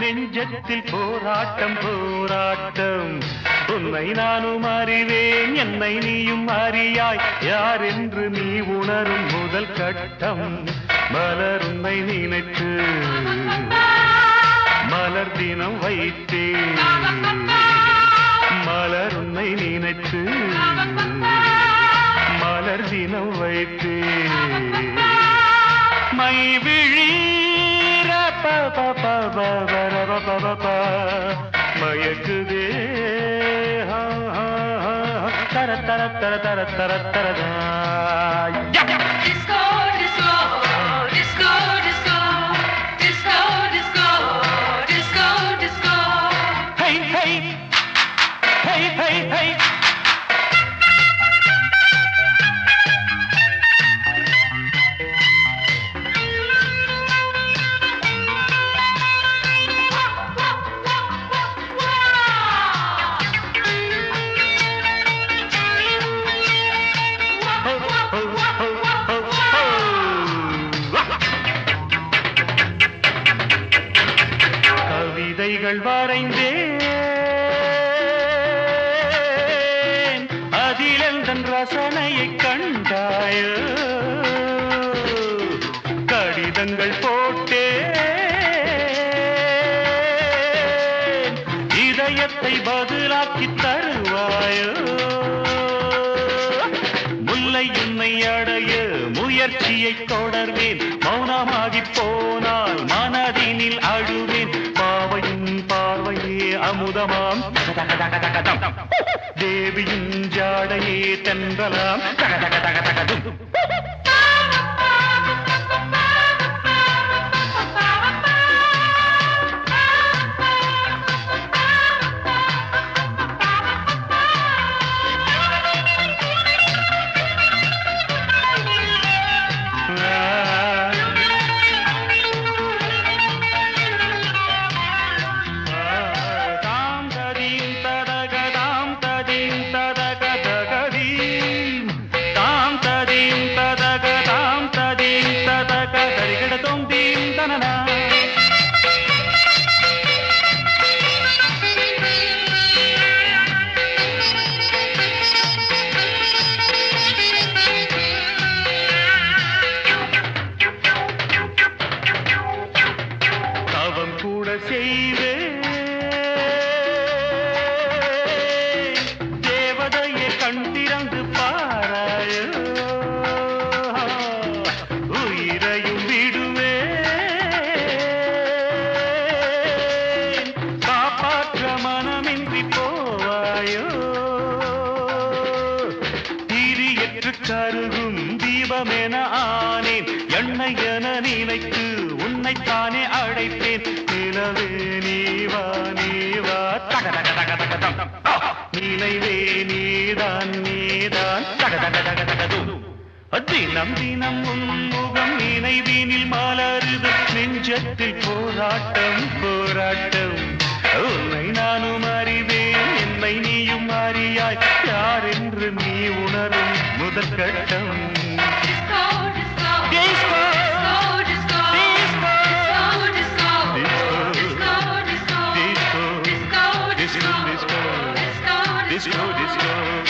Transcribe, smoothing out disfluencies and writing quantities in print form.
நெஞ்சத்தில் போராட்டம் போராட்டம். உன்னை நானும் அறிவேன், என்னை நீயும் அறியாய். யார் என்று நீ உணரும் முதல் கட்டம். மலர் உன்னை நினைத்து மலர் தினம் வைத்தேன். மலர் உன்னை நினைத்து மலர் தினம் வைத்தேன். மை விழீர மயக்குதே தர தர தர தர தர தரதா. கவிதைகள் வரைந்தேன், அதில் எந்தன் ரசனையை கண்டாயோ. கடிதங்கள் போட்டேன், இதயத்தை பதிலாக்கி தருவாயோ. முல்லை உன்னை அடைய முயற்சியை தொடர்வேன். மௌனமாகி போனால் மனதினில் அழுவேன். பாவையின் பார்வையே அமுதமாம் தேவியின் ஜாடையே தென்றலாம். தேவதையை கண் திறந்து பாராயோ. உயிரையும் விடுவேன், காப்பாற்ற மனமின்றி போவாயோ. திரியற்று கருகும் தீபமென ஆனேன், எண்ணெய் என நினைத்து உன்னைத்தானே அழைப்பேன். நிலவே நீவா நீவா தக தக தக தக தம். நினைவே நீதான் நீதான் தக தக தக தக தும். தினம் தினம் உன்முகம் நினைவினில் மலருது. நெஞ்சத்தில் போராட்டம் போராட்டம். உன்னை நானும் அறிவேன், என்னை நீயும் அறியாய். யார் என்று நீ உணரும் முதல் கட்டம். Disco, disco.